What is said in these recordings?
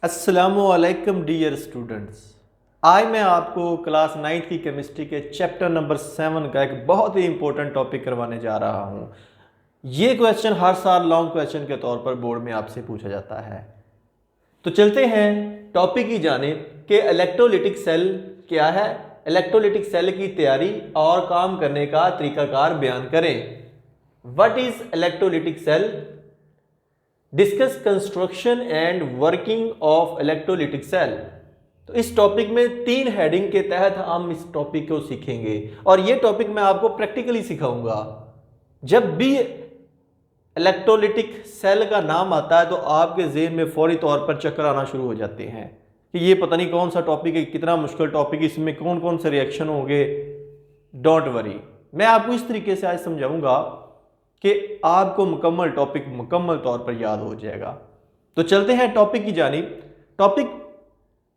अस्सलामुअलैकुम dear students. आज मैं आपको क्लास 9th की केमिस्ट्री के चैप्टर नंबर 7 का एक बहुत ही इंपॉर्टेंट टॉपिक करवाने जा रहा हूँ। ये क्वेश्चन हर साल लॉन्ग क्वेश्चन के तौर पर बोर्ड में आपसे पूछा जाता है। तो चलते हैं टॉपिक की जानिब कि इलेक्ट्रोलिटिक सेल क्या है, इलेक्ट्रोलिटिक सेल की तैयारी और काम करने का तरीकाकार बयान करें। What is electrolytic cell, discuss construction and working of electrolytic cell. तो इस टॉपिक में 3 हेडिंग के तहत हम इस टॉपिक को सीखेंगे और ये टॉपिक मैं आपको प्रैक्टिकली सिखाऊंगा। जब भी इलेक्ट्रोलिटिक सेल का नाम आता है तो आपके जेहन में फौरी तौर पर चक्कर आना शुरू हो जाते हैं कि ये पता नहीं कौन सा टॉपिक है, कितना मुश्किल टॉपिक है, इसमें कौन कौन से रिएक्शन होंगे। डोंट वरी, मैं आपको इस तरीके से आज समझाऊंगा कि आपको मुकम्मल टॉपिक मुकम्मल तौर पर याद हो जाएगा। तो चलते हैं टॉपिक की जानिब। टॉपिक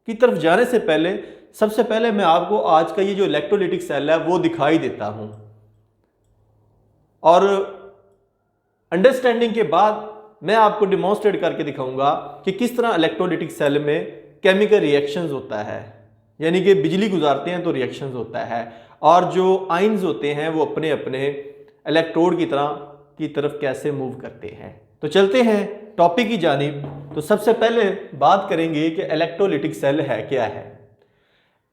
की तरफ जाने से पहले सबसे पहले मैं आपको आज का ये जो इलेक्ट्रोलिटिक सेल है वो दिखाई देता हूं और अंडरस्टैंडिंग के बाद मैं आपको डिमॉन्स्ट्रेट करके दिखाऊंगा कि किस तरह इलेक्ट्रोलिटिक सेल में केमिकल रिएक्शंस होता है, यानी कि बिजली गुजारते हैं तो रिएक्शंस होता है, और जो आयंस होते हैं वो अपने अपने इलेक्ट्रोड की तरफ कैसे मूव करते हैं। तो चलते हैं टॉपिक की जानिब। तो सबसे पहले बात करेंगे कि इलेक्ट्रोलिटिक सेल है क्या है।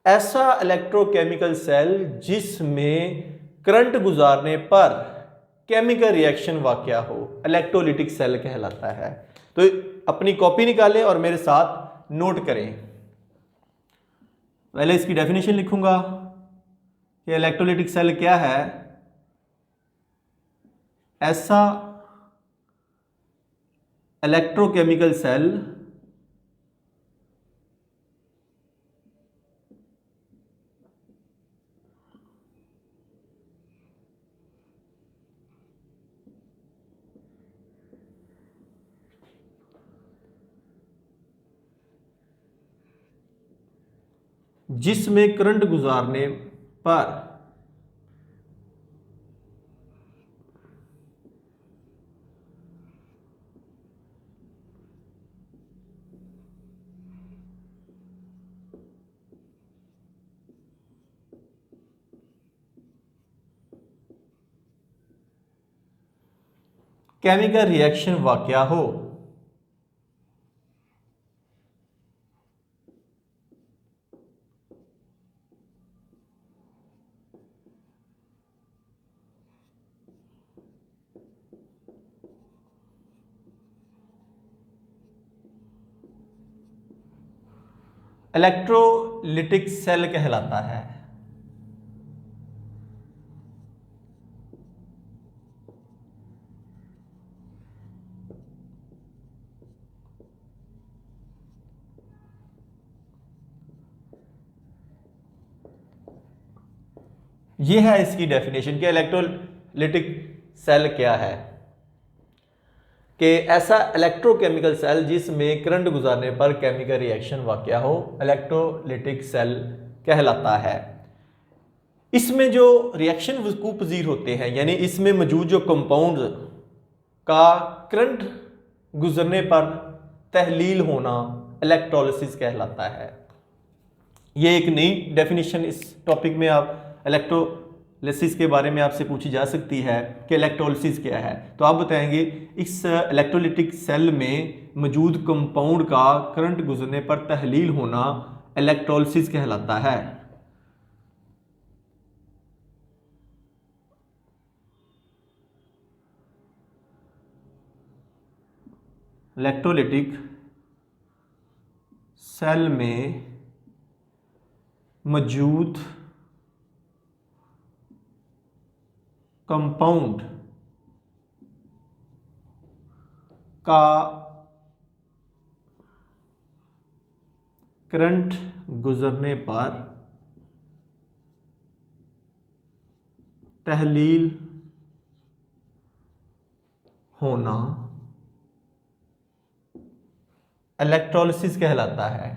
ऐसा इलेक्ट्रोकेमिकल सेल जिसमें करंट गुजारने पर केमिकल रिएक्शन वाकया हो, इलेक्ट्रोलिटिक सेल कहलाता है। तो अपनी कॉपी निकालें और मेरे साथ नोट करें। पहले इसकी डेफिनेशन लिखूंगा कि इलेक्ट्रोलिटिक सेल क्या है। ऐसा इलेक्ट्रोकेमिकल सेल जिसमें करंट गुजारने पर केमिकल रिएक्शन वाकया हो। इलेक्ट्रोलिटिक सेल कहलाता है। यह है इसकी डेफिनेशन कि इलेक्ट्रोलिटिक सेल क्या है, कि ऐसा इलेक्ट्रोकेमिकल सेल जिसमें करंट गुजारने पर केमिकल रिएक्शन वाकया हो, इलेक्ट्रोलिटिक सेल कहलाता है। इसमें जो रिएक्शन वकूअ पजीर होते हैं, यानी इसमें मौजूद जो कंपाउंड का करंट गुजरने पर तहलील होना, इलेक्ट्रोलिसिस कहलाता है। ये एक नई डेफिनेशन इस टॉपिक में आप इलेक्ट्रोलिसिस के बारे में आपसे पूछी जा सकती है कि इलेक्ट्रोलिसिस क्या है। तो आप बताएंगे इस इलेक्ट्रोलिटिक सेल में मौजूद कंपाउंड का करंट गुजरने पर तहलील होना इलेक्ट्रोलिसिस कहलाता है। इलेक्ट्रोलिटिक सेल में मौजूद कंपाउंड का करंट गुजरने पर तहलील होना इलेक्ट्रोलिसिस कहलाता है।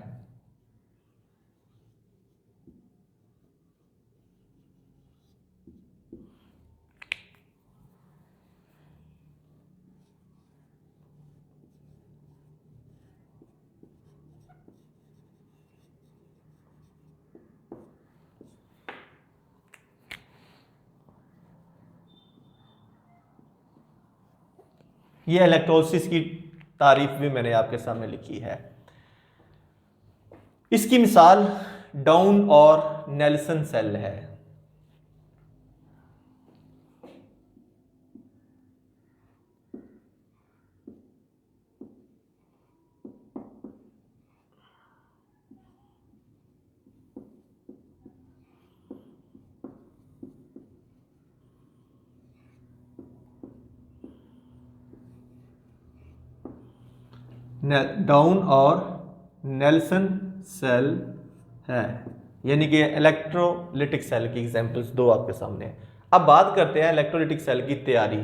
ये इलेक्ट्रोलिसिस की तारीफ भी मैंने आपके सामने लिखी है। इसकी मिसाल डाउन और नेल्सन सेल है। डाउन और नेल्सन सेल है, यानी कि इलेक्ट्रोलिटिक सेल की एग्जांपल्स दो आपके सामने है। अब बात करते हैं इलेक्ट्रोलिटिक सेल की तैयारी।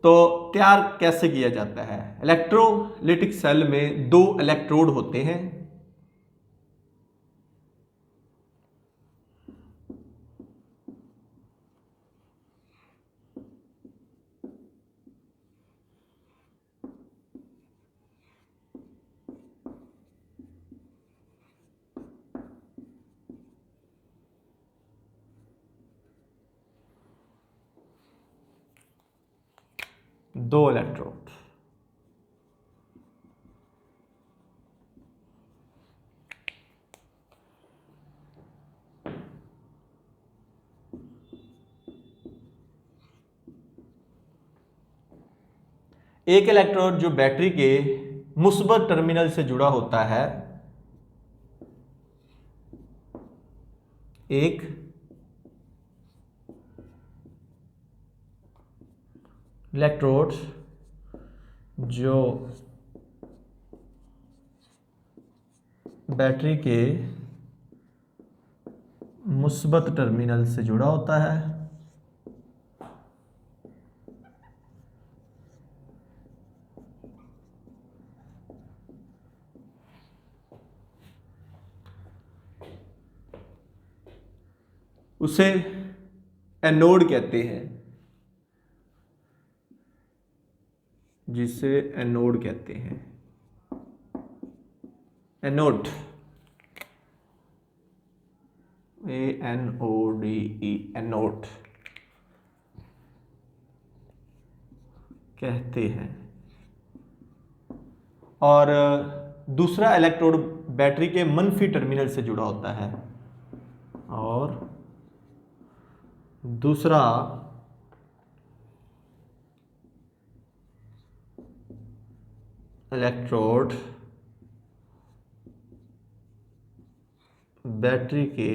तो तैयार कैसे किया जाता है? इलेक्ट्रोलिटिक सेल में दो इलेक्ट्रोड होते हैं। दो इलेक्ट्रोड, एक इलेक्ट्रोड जो बैटरी के मुस्बत टर्मिनल से जुड़ा होता है, एक इलेक्ट्रोड जो बैटरी के मुस्बत टर्मिनल से जुड़ा होता है, उसे एनोड कहते हैं, जिसे एनोड कहते हैं। एनोड, ANODE, एनोड कहते हैं। और दूसरा इलेक्ट्रोड बैटरी के मनफी टर्मिनल से जुड़ा होता है, और दूसरा इलेक्ट्रोड बैटरी के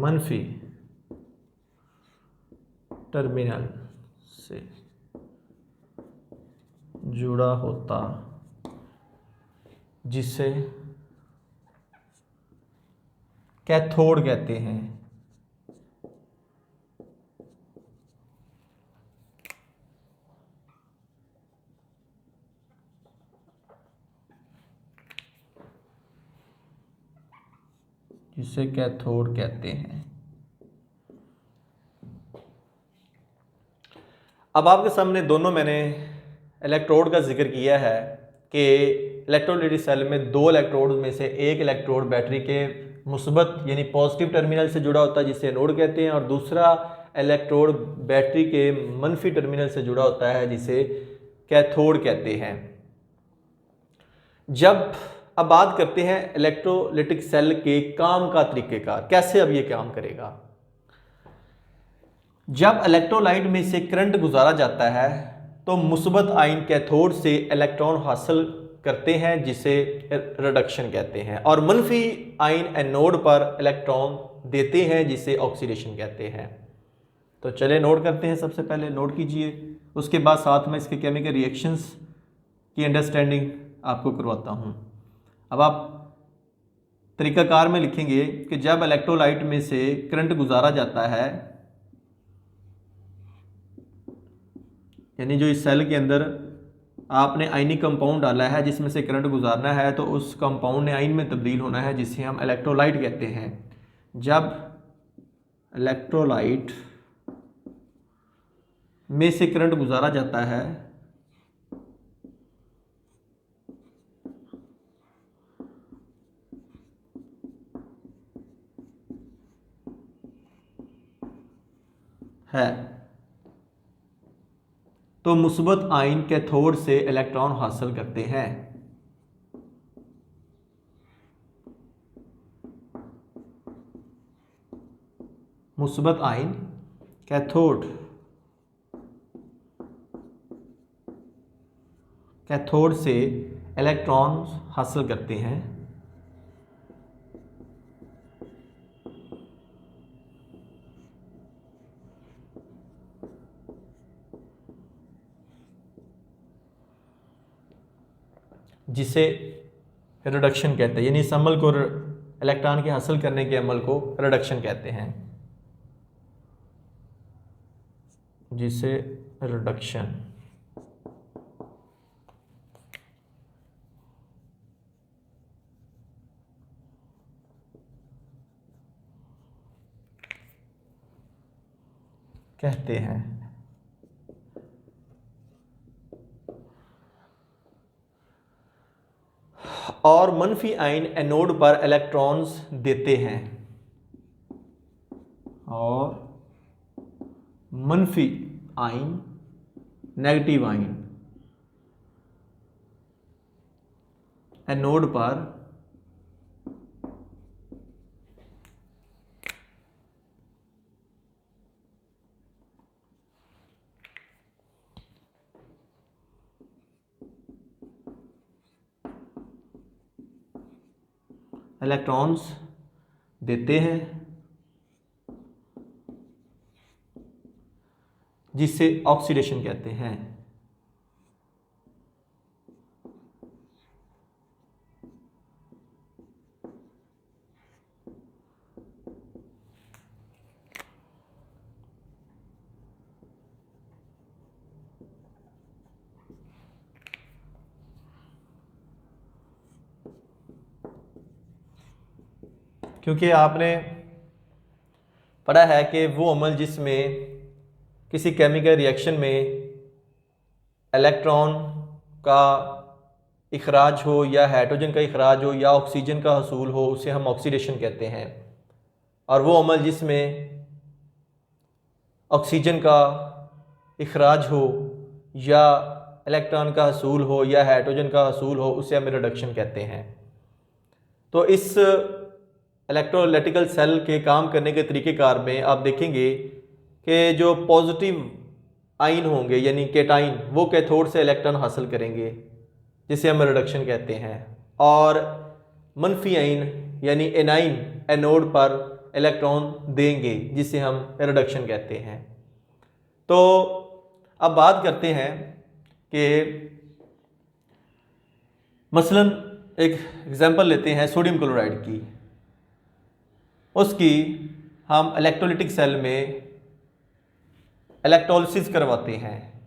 मनफी टर्मिनल से जुड़ा होता, जिसे कैथोड कहते हैं। जिसे कैथोड कहते हैं। अब आपके सामने दोनों मैंने इलेक्ट्रोड का जिक्र किया है कि इलेक्ट्रोलिटिक सेल में दो इलेक्ट्रोड में से एक इलेक्ट्रोड बैटरी के मुस्बत यानी पॉजिटिव टर्मिनल से जुड़ा होता है, जिसे एनोड कहते हैं, और दूसरा इलेक्ट्रोड बैटरी के मनफी टर्मिनल से जुड़ा होता है, जिसे कैथोड कहते हैं। अब बात करते हैं इलेक्ट्रोलिटिक सेल के काम का तरीकेकार, कैसे अब ये काम करेगा। जब इलेक्ट्रोलाइट में से करंट गुजारा जाता है तो मुस्बत आयन कैथोड से इलेक्ट्रॉन हासिल करते हैं, जिसे रिडक्शन कहते हैं, और मनफी आयन एनोड पर इलेक्ट्रॉन देते हैं, जिसे ऑक्सीडेशन कहते हैं। तो चले नोट करते हैं। सबसे पहले नोट कीजिए, उसके बाद साथ में इसके केमिकल रिएक्शंस की अंडरस्टैंडिंग आपको करवाता हूँ। अब आप तरीकाकार में लिखेंगे कि जब इलेक्ट्रोलाइट में से करंट गुजारा जाता है, यानी जो इस सेल के अंदर आपने आयनिक कंपाउंड डाला है जिसमें से करंट गुजारना है, तो उस कंपाउंड ने आयन में तब्दील होना है, जिसे हम इलेक्ट्रोलाइट कहते हैं। जब इलेक्ट्रोलाइट में से करंट गुजारा जाता है तो मुस्बत आयन कैथोड से इलेक्ट्रॉन हासिल करते हैं। मुस्बत आयन कैथोड से इलेक्ट्रॉन हासिल करते हैं। जिसे रिडक्शन कहते हैं, यानी इस अमल को, इलेक्ट्रॉन के हासिल करने के अमल को रिडक्शन कहते हैं, जिसे रिडक्शन कहते हैं। और मनफी आयन एनोड पर इलेक्ट्रॉन्स देते हैं, और मनफी आयन, नेगेटिव आयन एनोड पर इलेक्ट्रॉन्स देते हैं, जिसे ऑक्सीडेशन कहते हैं। क्योंकि आपने पढ़ा है कि वो अमल जिसमें किसी केमिकल रिएक्शन में इलेक्ट्रॉन का इखराज हो या हाइड्रोजन का इखराज हो या ऑक्सीजन का हसूल हो, उसे हम ऑक्सीडेशन कहते हैं। और वो अमल जिसमें ऑक्सीजन का इखराज हो या इलेक्ट्रॉन का हसूल हो या हाइड्रोजन का हसूल हो, उसे हम रिडक्शन कहते हैं। तो इस इलेक्ट्रोलाइटिकल सेल के काम करने के तरीक़ेकार में आप देखेंगे कि जो पॉजिटिव आयन होंगे यानी केटाइन, वो कैथोड से इलेक्ट्रॉन हासिल करेंगे, जिसे हम रिडक्शन कहते हैं। और मनफी आयन यानी एनाइन एनोड पर इलेक्ट्रॉन देंगे, जिसे हम रिडक्शन कहते हैं। तो अब बात करते हैं कि मसलन एक एग्जांपल लेते हैं सोडियम क्लोराइड की। उसकी हम इलेक्ट्रोलाइटिक सेल में इलेक्ट्रोलिसिस करवाते हैं,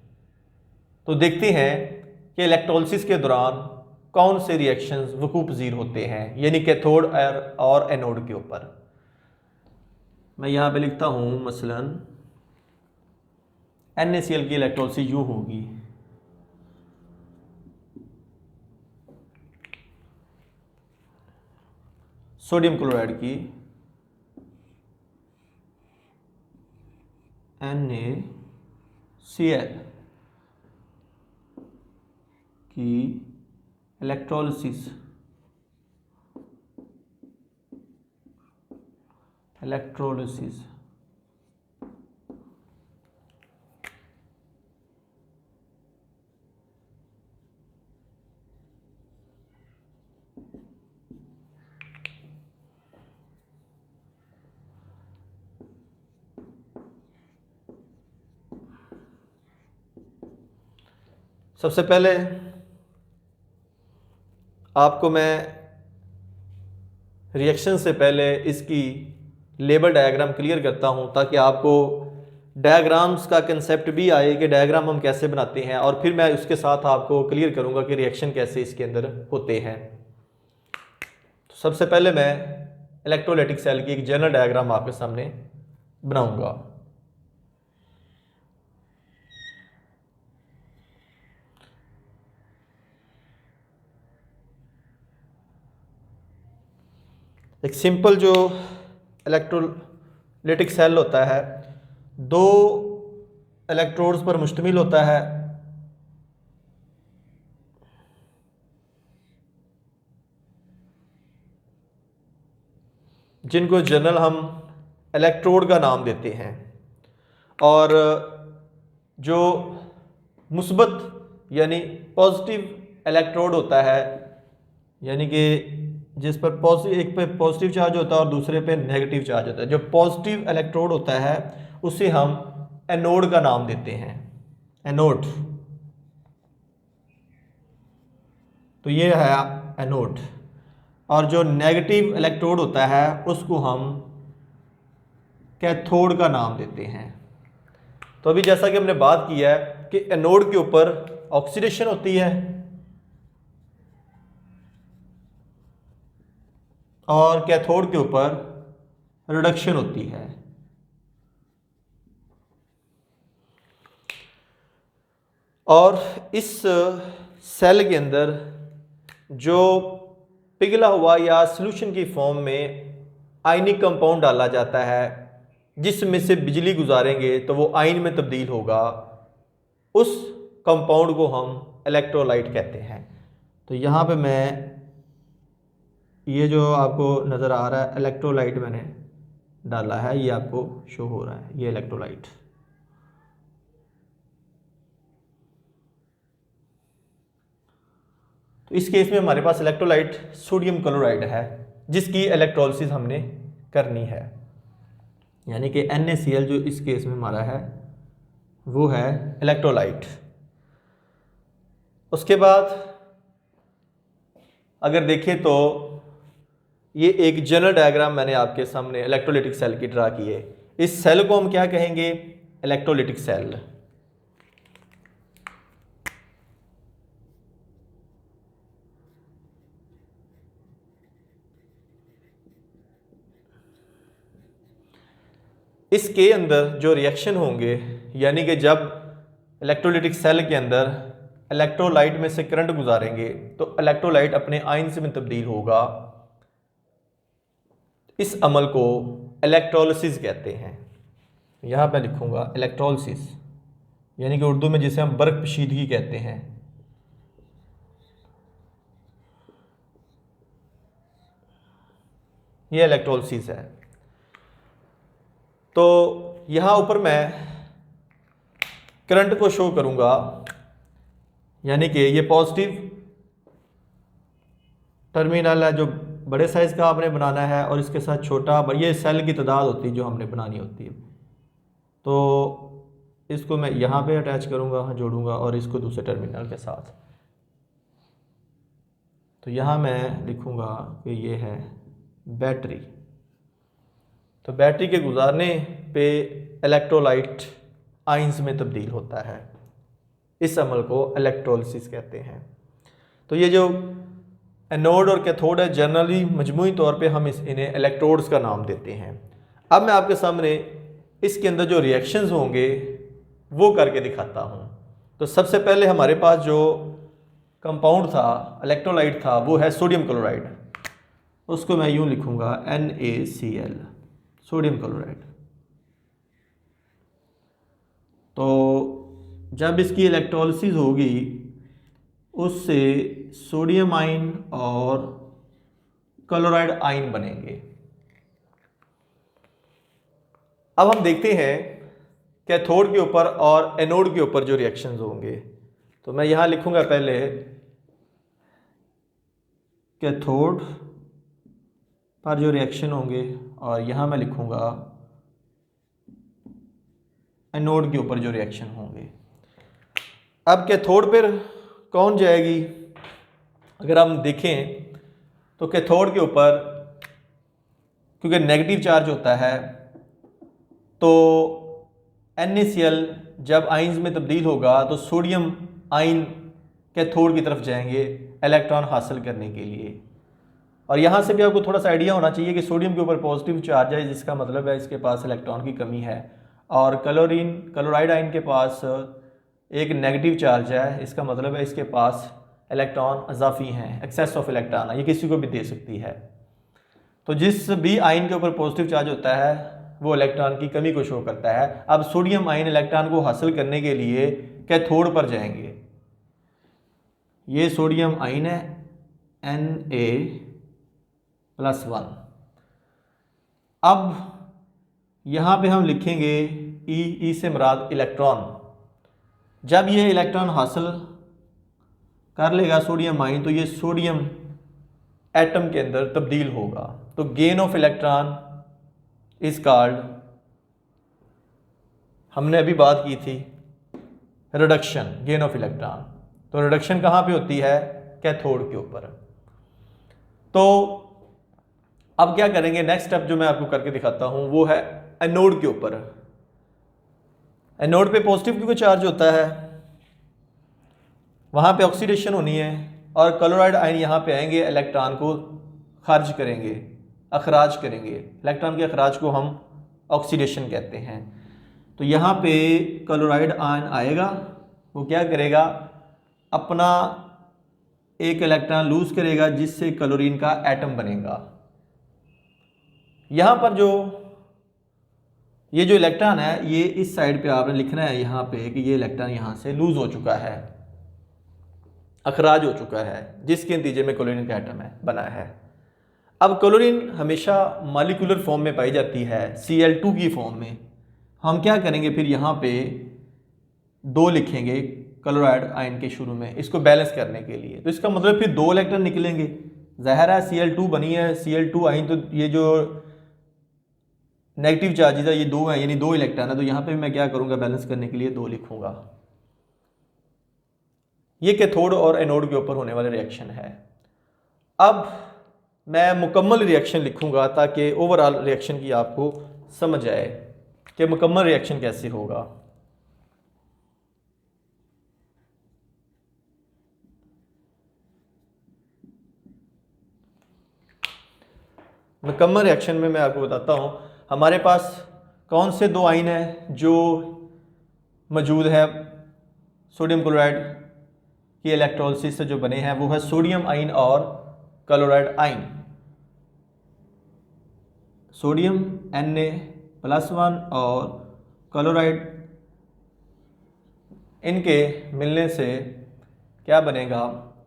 तो देखते हैं कि इलेक्ट्रोलिसिस के दौरान कौन से रिएक्शंस वकूअ पज़ीर होते हैं, यानी कैथोड और एनोड के ऊपर। मैं यहाँ पे लिखता हूँ मसलन NaCl की इलेक्ट्रोलिसिस यूँ होगी, सोडियम क्लोराइड की NaCl की इलेक्ट्रोलिसिस सबसे पहले आपको मैं रिएक्शन से पहले इसकी लेबल डायग्राम क्लियर करता हूं, ताकि आपको डायग्राम्स का कंसेप्ट भी आए कि डायग्राम हम कैसे बनाते हैं, और फिर मैं उसके साथ आपको क्लियर करूंगा कि रिएक्शन कैसे इसके अंदर होते हैं। तो सबसे पहले मैं इलेक्ट्रोलाइटिक सेल की एक जनरल डायग्राम आपके सामने बनाऊंगा। एक सिंपल जो इलेक्ट्रोलाइटिक सेल होता है, दो इलेक्ट्रोड्स पर मुश्तमिल होता है, जिनको जनरल हम इलेक्ट्रोड का नाम देते हैं, और जो मुस्बत यानी पॉजिटिव इलेक्ट्रोड होता है, यानी कि जिस पर पॉजिटिव, एक पे पॉजिटिव चार्ज होता है और दूसरे पे नेगेटिव चार्ज होता है, जो पॉजिटिव इलेक्ट्रोड होता है उसे हम एनोड का नाम देते हैं, एनोड। तो ये है एनोड। और जो नेगेटिव इलेक्ट्रोड होता है उसको हम कैथोड का नाम देते हैं। तो अभी जैसा कि हमने बात की है कि एनोड के ऊपर ऑक्सीडेशन होती है और कैथोड के ऊपर रिडक्शन होती है। और इस सेल के अंदर जो पिघला हुआ या सॉल्यूशन की फॉर्म में आयनिक कंपाउंड डाला जाता है जिसमें से बिजली गुजारेंगे तो वो आयन में तब्दील होगा, उस कंपाउंड को हम इलेक्ट्रोलाइट कहते हैं। तो यहाँ पे मैं ये जो आपको नज़र आ रहा है इलेक्ट्रोलाइट मैंने डाला है, ये आपको शो हो रहा है, ये इलेक्ट्रोलाइट। तो इस केस में हमारे पास इलेक्ट्रोलाइट सोडियम क्लोराइड है जिसकी इलेक्ट्रोलिसिस हमने करनी है, यानी कि NaCl जो इस केस में हमारा है वो है इलेक्ट्रोलाइट। उसके बाद अगर देखें तो ये एक जनरल डायग्राम मैंने आपके सामने इलेक्ट्रोलिटिक सेल की ड्रा की है। इस सेल को हम क्या कहेंगे? Electrolytic cell. इसके अंदर जो रिएक्शन होंगे, यानी कि जब इलेक्ट्रोलिटिक सेल के अंदर इलेक्ट्रोलाइट में से करंट गुजारेंगे तो इलेक्ट्रोलाइट अपने आयन में तब्दील होगा। इस अमल को इलेक्ट्रोलिसिस कहते हैं। यहाँ पे लिखूंगा इलेक्ट्रोलिसिस, यानी कि उर्दू में जिसे हम बर्क पोशीदगी कहते हैं। ये इलेक्ट्रोलिसिस है। तो यहाँ ऊपर मैं करंट को शो करूंगा, यानी कि ये पॉजिटिव टर्मिनल है जो बड़े साइज का आपने बनाना है और इसके साथ छोटा, ये सेल की तादाद होती है जो हमने बनानी होती है। तो इसको मैं यहाँ पे अटैच करूँगा, जोड़ूंगा और इसको दूसरे टर्मिनल के साथ। तो यहाँ मैं लिखूँगा कि ये है बैटरी। तो बैटरी के गुजारने पे इलेक्ट्रोलाइट आयंस में तब्दील होता है। इस अमल को इलेक्ट्रोलिसिस कहते हैं। तो ये जो एनोड और कैथोड है, जनरली मजमूई तौर पे हम इन्हें इलेक्ट्रोड्स का नाम देते हैं। अब मैं आपके सामने इसके अंदर जो रिएक्शंस होंगे वो करके दिखाता हूँ। तो सबसे पहले हमारे पास जो कंपाउंड था, इलेक्ट्रोलाइट था, वो है सोडियम क्लोराइड। उसको मैं यूँ लिखूँगा NaCl, सोडियम क्लोराइड। तो जब इसकी इलेक्ट्रोलिसिस होगी उससे सोडियम आयन और क्लोराइड आयन बनेंगे। अब हम देखते हैं कैथोड के ऊपर और एनोड के ऊपर जो रिएक्शंस होंगे। तो मैं यहाँ लिखूँगा पहले कैथोड पर जो रिएक्शन होंगे और यहाँ मैं लिखूँगा एनोड के ऊपर जो रिएक्शन होंगे। अब कैथोड पर कौन जाएगी? अगर हम देखें तो कैथोड के ऊपर क्योंकि नेगेटिव चार्ज होता है तो NaCl जब आयंस में तब्दील होगा तो सोडियम आयन कैथोड की तरफ जाएंगे इलेक्ट्रॉन हासिल करने के लिए। और यहाँ से भी आपको थोड़ा सा आइडिया होना चाहिए कि सोडियम के ऊपर पॉजिटिव चार्ज है, जिसका मतलब है इसके पास इलेक्ट्रॉन की कमी है, और क्लोराइड आयन के पास एक नेगेटिव चार्ज है, इसका मतलब है इसके पास इलेक्ट्रॉन अजाफी हैं, एक्सेस ऑफ इलेक्ट्रॉन है, ये किसी को भी दे सकती है। तो जिस भी आयन के ऊपर पॉजिटिव चार्ज होता है वो इलेक्ट्रॉन की कमी को शो करता है। अब सोडियम आयन इलेक्ट्रॉन को हासिल करने के लिए कैथोड पर जाएंगे। ये सोडियम आयन है Na+1। अब यहाँ पे हम लिखेंगे ई से मुराद इलेक्ट्रॉन। जब ये इलेक्ट्रॉन हासिल कर लेगा सोडियम आयन तो ये सोडियम एटम के अंदर तब्दील होगा। तो gain of electron is called, हमने अभी बात की थी रिडक्शन, गेन ऑफ इलेक्ट्रॉन। तो रिडक्शन कहाँ पे होती है? कैथोड के ऊपर। तो अब क्या करेंगे, नेक्स्ट स्टेप जो मैं आपको करके दिखाता हूं वो है एनोड के ऊपर। एनोड पे पॉजिटिव क्योंकि चार्ज होता है, वहां पे ऑक्सीडेशन होनी है और क्लोराइड आयन यहाँ पे आएंगे, इलेक्ट्रॉन को खारिज करेंगे, अखराज करेंगे। इलेक्ट्रॉन के अखराज को हम ऑक्सीडेशन कहते हैं। तो यहाँ पे क्लोराइड आयन आएगा, वो क्या करेगा, अपना एक इलेक्ट्रॉन लूज करेगा जिससे क्लोरीन का एटम बनेगा। यहाँ पर ये जो इलेक्ट्रॉन है ये इस साइड पे आपने लिखना है यहाँ पे कि ये इलेक्ट्रॉन यहाँ से लूज हो चुका है, अखराज हो चुका है, जिसके नतीजे में क्लोरीन का एटम बना है। अब क्लोरीन हमेशा मॉलिक्यूलर फॉर्म में पाई जाती है, Cl2 की फॉर्म में। हम क्या करेंगे फिर यहाँ पे 2 लिखेंगे क्लोराइड आयन के शुरू में, इसको बैलेंस करने के लिए। तो इसका मतलब फिर 2 इलेक्ट्रॉन निकलेंगे। ज़ाहिर है Cl2 बनी है, Cl2 आयन, तो ये जो नेगेटिव चार्जेस है ये 2 है, यानी 2 इलेक्ट्रॉन है। तो यहाँ पे मैं क्या करूँगा, बैलेंस करने के लिए 2 लिखूँगा। ये कैथोड और एनोड के ऊपर होने वाला रिएक्शन है। अब मैं मुकम्मल रिएक्शन लिखूँगा ताकि ओवरऑल रिएक्शन की आपको समझ आए कि मुकम्मल रिएक्शन कैसे होगा। मुकम्मल रिएक्शन में मैं आपको बताता हूँ हमारे पास कौन से 2 आयन हैं जो मौजूद है सोडियम क्लोराइड की इलेक्ट्रोलिसिस से जो बने हैं, वो है सोडियम आयन और क्लोराइड आयन। सोडियम Na+1 और क्लोराइड, इनके मिलने से क्या बनेगा,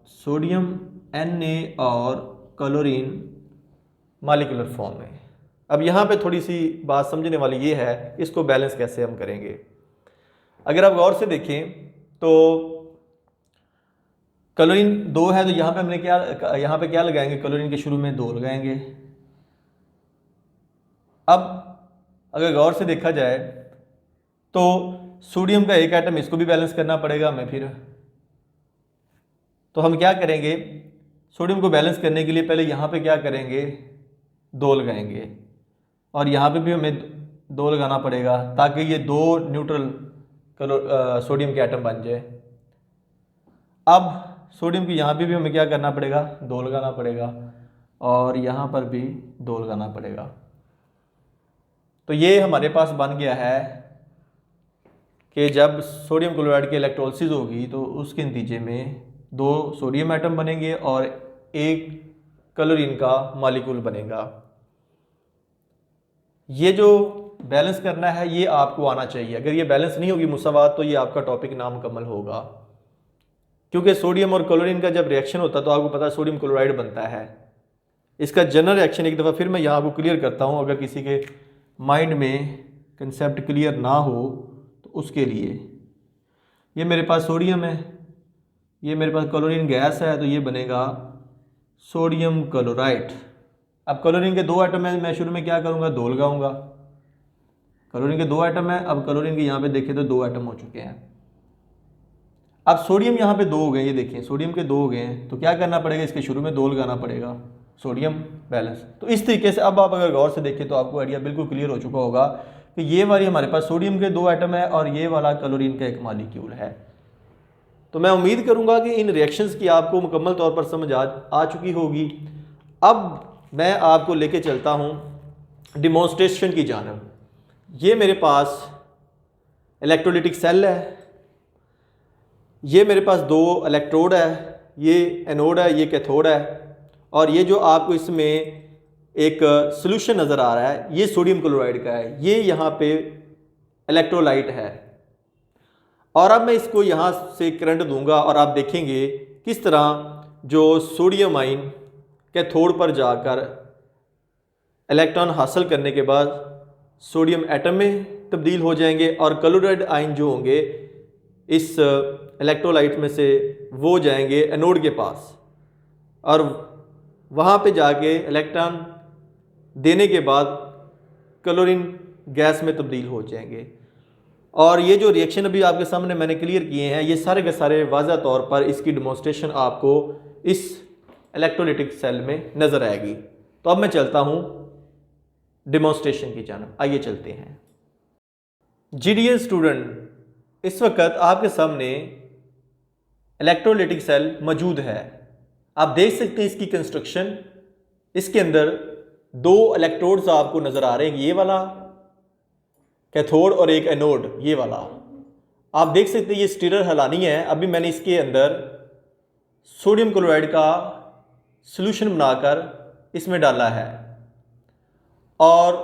सोडियम Na और क्लोरीन मॉलिक्यूलर फॉर्म में। अब यहाँ पे थोड़ी सी बात समझने वाली ये है, इसको बैलेंस कैसे हम करेंगे। अगर आप गौर से देखें तो क्लोरीन 2 है, तो यहाँ पे हमने यहाँ पे क्या लगाएंगे, क्लोरीन के शुरू में 2 लगाएंगे। अब अगर गौर से देखा जाए तो सोडियम का एक एटम, इसको भी बैलेंस करना पड़ेगा हमें फिर। तो हम क्या करेंगे, सोडियम को बैलेंस करने के लिए पहले यहाँ पे क्या करेंगे, 2 लगाएंगे, और यहाँ पे भी हमें 2 लगाना पड़ेगा ताकि ये 2 न्यूट्रल सोडियम के एटम बन जाए। अब सोडियम की यहाँ पे भी हमें क्या करना पड़ेगा, 2 लगाना पड़ेगा, और यहाँ पर भी 2 लगाना पड़ेगा। तो ये हमारे पास बन गया है कि जब सोडियम क्लोराइड की इलेक्ट्रोलिसिस होगी तो उसके नतीजे में 2 सोडियम एटम बनेंगे और 1 क्लोरीन का मॉलिक्यूल बनेगा। ये जो बैलेंस करना है ये आपको आना चाहिए। अगर ये बैलेंस नहीं होगी मुसावात, तो ये आपका टॉपिक नामुकम्मल होगा, क्योंकि सोडियम और क्लोरीन का जब रिएक्शन होता है तो आपको पता है सोडियम क्लोराइड बनता है। इसका जनरल रिएक्शन एक दफ़ा फिर मैं यहाँ आपको क्लियर करता हूँ, अगर किसी के माइंड में कंसेप्ट क्लियर ना हो तो उसके लिए। ये मेरे पास सोडियम है, ये मेरे पास क्लोरीन गैस है, तो ये बनेगा सोडियम क्लोराइड। अब क्लोरीन के 2 एटम है, मैं शुरू में क्या करूँगा, 2 लगाऊंगा। क्लोरीन के 2 एटम है, अब क्लोरीन के यहाँ पे देखें तो 2 एटम हो चुके हैं। अब सोडियम यहाँ पे 2 हो गए, ये देखिए सोडियम के 2 हो गए हैं, तो क्या करना पड़ेगा, इसके शुरू में 2 लगाना पड़ेगा, सोडियम बैलेंस। तो इस तरीके से अब आप अगर गौर से देखें तो आपको आइडिया बिल्कुल क्लियर हो चुका होगा कि ये वाली हमारे पास सोडियम के 2 एटम है और ये वाला क्लोरीन का एक मॉलिक्यूल है। तो मैं उम्मीद करूंगा कि इन रिएक्शंस की आपको मुकम्मल तौर पर समझ आ चुकी होगी। अब मैं आपको लेके चलता हूं डिमॉन्स्ट्रेशन की जानब। ये मेरे पास इलेक्ट्रोलिटिक सेल है, ये मेरे पास 2 इलेक्ट्रोड है, ये एनोड है, ये कैथोड है, और ये जो आपको इसमें एक सॉल्यूशन नज़र आ रहा है ये सोडियम क्लोराइड का है, ये यहाँ पे इलेक्ट्रोलाइट है। और अब मैं इसको यहाँ से करंट दूंगा और आप देखेंगे किस तरह जो सोडियम आयन कैथोड पर जाकर इलेक्ट्रॉन हासिल करने के बाद सोडियम एटम में तब्दील हो जाएंगे और क्लोराइड आयन जो होंगे इस इलेक्ट्रोलाइट में से वो जाएंगे एनोड के पास और वहाँ पे जाके इलेक्ट्रॉन देने के बाद क्लोरीन गैस में तब्दील हो जाएंगे। और ये जो रिएक्शन अभी आपके सामने मैंने क्लियर किए हैं ये सारे के सारे वाज़ा तौर पर इसकी डिमॉन्स्ट्रेशन आपको इस इलेक्ट्रोलिटिक सेल में नज़र आएगी। तो अब मैं चलता हूँ डिमॉन्स्ट्रेशन की जानब। आइए चलते हैं। जीडीएल स्टूडेंट, इस वक्त आपके सामने इलेक्ट्रोलिटिक सेल मौजूद है। आप देख सकते हैं इसकी कंस्ट्रक्शन। इसके अंदर दो इलेक्ट्रोड्स आपको नज़र आ रहे हैं, ये वाला कैथोड और एक एनोड ये वाला। आप देख सकते हैं ये स्टीरर हलानी है। अभी मैंने इसके अंदर सोडियम क्लोराइड का सॉल्यूशन बनाकर इसमें डाला है और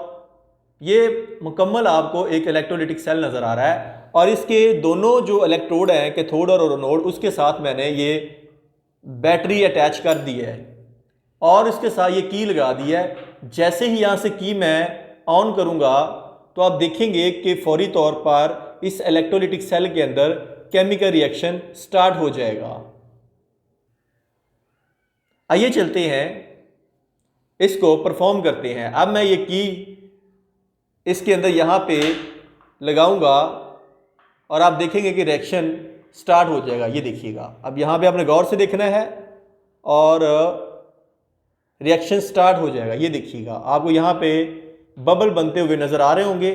ये मुकम्मल आपको एक इलेक्ट्रोलिटिक सेल नज़र आ रहा है। और इसके दोनों जो इलेक्ट्रोड हैं कैथोड और एनोड उसके साथ मैंने ये बैटरी अटैच कर दी है और इसके साथ ये की लगा दी है। जैसे ही यहाँ से की मैं ऑन करूँगा तो आप देखेंगे कि फौरी तौर पर इस इलेक्ट्रोलिटिक सेल के अंदर केमिकल रिएक्शन स्टार्ट हो जाएगा। आइए चलते हैं इसको परफॉर्म करते हैं। अब मैं ये की इसके अंदर यहाँ पे लगाऊंगा और आप देखेंगे कि रिएक्शन स्टार्ट हो जाएगा। ये देखिएगा, अब यहाँ पे आपने गौर से देखना है और रिएक्शन स्टार्ट हो जाएगा। ये देखिएगा, आपको यहाँ पे बबल बनते हुए नज़र आ रहे होंगे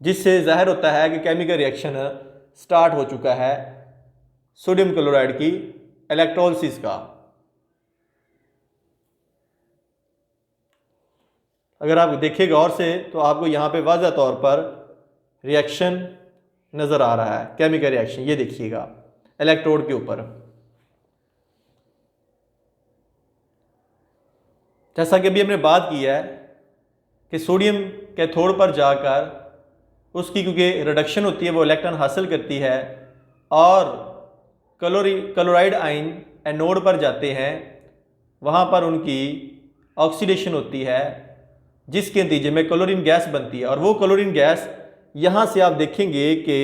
जिससे जाहिर होता है कि केमिकल रिएक्शन स्टार्ट हो चुका है सोडियम क्लोराइड की इलेक्ट्रोलिसिस का। अगर आप देखें गौर से तो आपको यहाँ पे वाज़ह तौर पर रिएक्शन नज़र आ रहा है, केमिकल रिएक्शन। ये देखिएगा इलेक्ट्रोड के ऊपर। जैसा कि अभी हमने बात की है कि सोडियम कैथोड पर जाकर उसकी क्योंकि रिडक्शन होती है वो इलेक्ट्रॉन हासिल करती है और क्लोराइड आयन एनोड पर जाते हैं, वहाँ पर उनकी ऑक्सीडेशन होती है जिसके नतीजे में क्लोरीन गैस बनती है और वो क्लोरीन गैस यहाँ से आप देखेंगे कि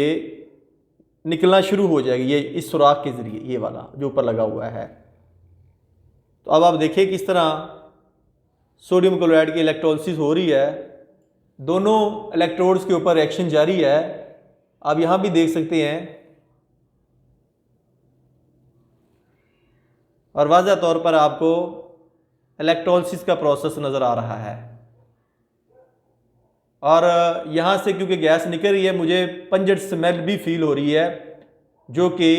निकलना शुरू हो जाएगी, ये इस सुराख के ज़रिए, ये वाला जो ऊपर लगा हुआ है। तो अब आप देखिए किस तरह सोडियम क्लोराइड की इलेक्ट्रोलिसिस हो रही है। दोनों इलेक्ट्रोड्स के ऊपर रिएक्शन जारी है। आप यहाँ भी देख सकते हैं और वाज़ह तौर पर आपको इलेक्ट्रोलिसिस का प्रोसेस नज़र आ रहा है। और यहाँ से क्योंकि गैस निकल रही है मुझे पंजेंट स्मेल भी फील हो रही है जो कि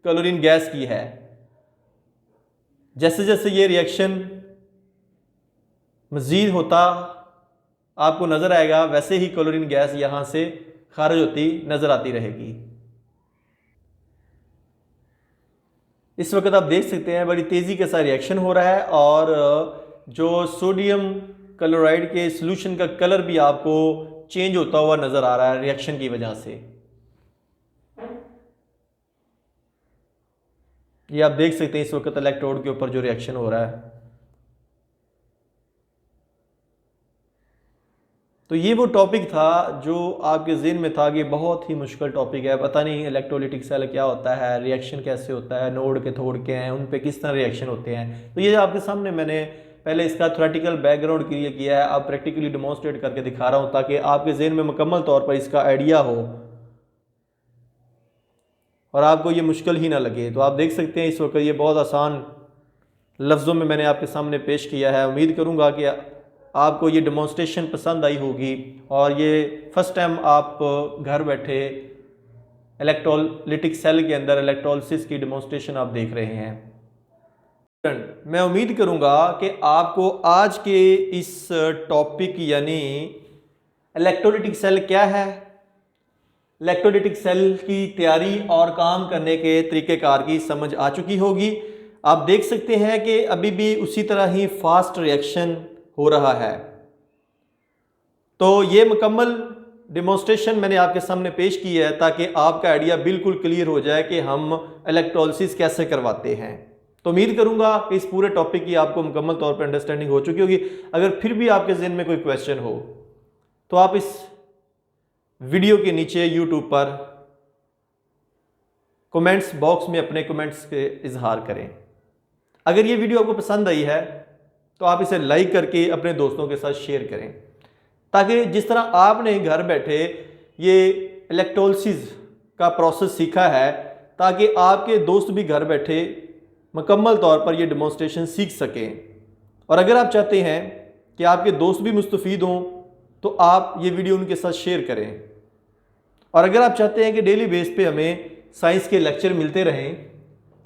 क्लोरीन गैस की है। जैसे जैसे ये रिएक्शन मज़ीद होता आपको नज़र आएगा वैसे ही क्लोरीन गैस यहाँ से खारिज होती नज़र आती रहेगी। इस वक्त आप देख सकते हैं बड़ी तेज़ी के साथ रिएक्शन हो रहा है और जो सोडियम क्लोराइड के सॉल्यूशन का कलर भी आपको चेंज होता हुआ नज़र आ रहा है रिएक्शन की वजह से। ये आप देख सकते हैं इस वक्त इलेक्ट्रोड के ऊपर जो रिएक्शन हो रहा है। तो ये वो टॉपिक था जो आपके ज़हन में था कि बहुत ही मुश्किल टॉपिक है, पता नहीं इलेक्ट्रोलिटिक सेल क्या होता है, रिएक्शन कैसे होता है, नोड के थोड़ के हैं, उन पे किस तरह रिएक्शन होते हैं। तो ये आपके सामने मैंने पहले इसका थ्योरेटिकल बैकग्राउंड क्लियर किया है, अब प्रैक्टिकली डिमॉन्स्ट्रेट करके दिखा रहा हूँ ताकि आपके ज़हन में मुकम्मल तौर पर इसका आइडिया हो और आपको ये मुश्किल ही ना लगे। तो आप देख सकते हैं इस वक्त ये बहुत आसान लफ्ज़ों में मैंने आपके सामने पेश किया है। उम्मीद करूँगा कि आपको ये डेमोन्स्ट्रेशन पसंद आई होगी और ये फर्स्ट टाइम आप घर बैठे इलेक्ट्रोलिटिक सेल के अंदर इलेक्ट्रोलिसिस की डेमोन्स्ट्रेशन आप देख रहे हैं। मैं उम्मीद करूंगा कि आपको आज के इस टॉपिक यानी इलेक्ट्रोलिटिक सेल क्या है, इलेक्ट्रोलिटिक सेल की तैयारी और काम करने के तरीक़ेकार की समझ आ चुकी होगी। आप देख सकते हैं कि अभी भी उसी तरह ही फास्ट रिएक्शन हो रहा है। तो ये मुकम्मल डेमोन्स्ट्रेशन मैंने आपके सामने पेश की है ताकि आपका आइडिया बिल्कुल क्लियर हो जाए कि हम इलेक्ट्रोलिसिस कैसे करवाते हैं। तो उम्मीद करूंगा कि इस पूरे टॉपिक की आपको मुकम्मल तौर पर अंडरस्टैंडिंग हो चुकी होगी। अगर फिर भी आपके जहन में कोई क्वेश्चन हो तो आप इस वीडियो के नीचे यूट्यूब पर कमेंट्स बॉक्स में अपने कमेंट्स के इजहार करें। अगर ये वीडियो आपको पसंद आई है तो आप इसे लाइक करके अपने दोस्तों के साथ शेयर करें, ताकि जिस तरह आपने घर बैठे ये इलेक्ट्रोलिसिस का प्रोसेस सीखा है, ताकि आपके दोस्त भी घर बैठे मुकम्मल तौर पर ये डेमोन्स्ट्रेशन सीख सकें। और अगर आप चाहते हैं कि आपके दोस्त भी मुस्तफ़ीद हों तो आप ये वीडियो उनके साथ शेयर करें। और अगर आप चाहते हैं कि डेली बेस पे हमें साइंस के लेक्चर मिलते रहें,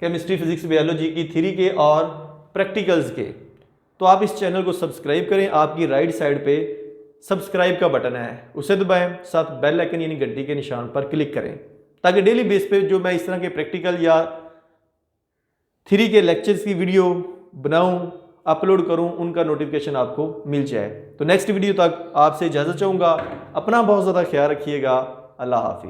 केमिस्ट्री, फिजिक्स, बायोलॉजी की थ्योरी के और प्रैक्टिकल्स के, तो आप इस चैनल को सब्सक्राइब करें। आपकी राइट साइड पे सब्सक्राइब का बटन है, उसे दबाएं, साथ बेल आइकन यानी घंटी के निशान पर क्लिक करें, ताकि डेली बेस पे जो मैं इस तरह के प्रैक्टिकल या थ्योरी के लेक्चर्स की वीडियो बनाऊं, अपलोड करूं, उनका नोटिफिकेशन आपको मिल जाए। तो नेक्स्ट वीडियो तक आपसे इजाज़त चाहूँगा। अपना बहुत ज़्यादा ख्याल रखिएगा। अल्लाह हाफिज़।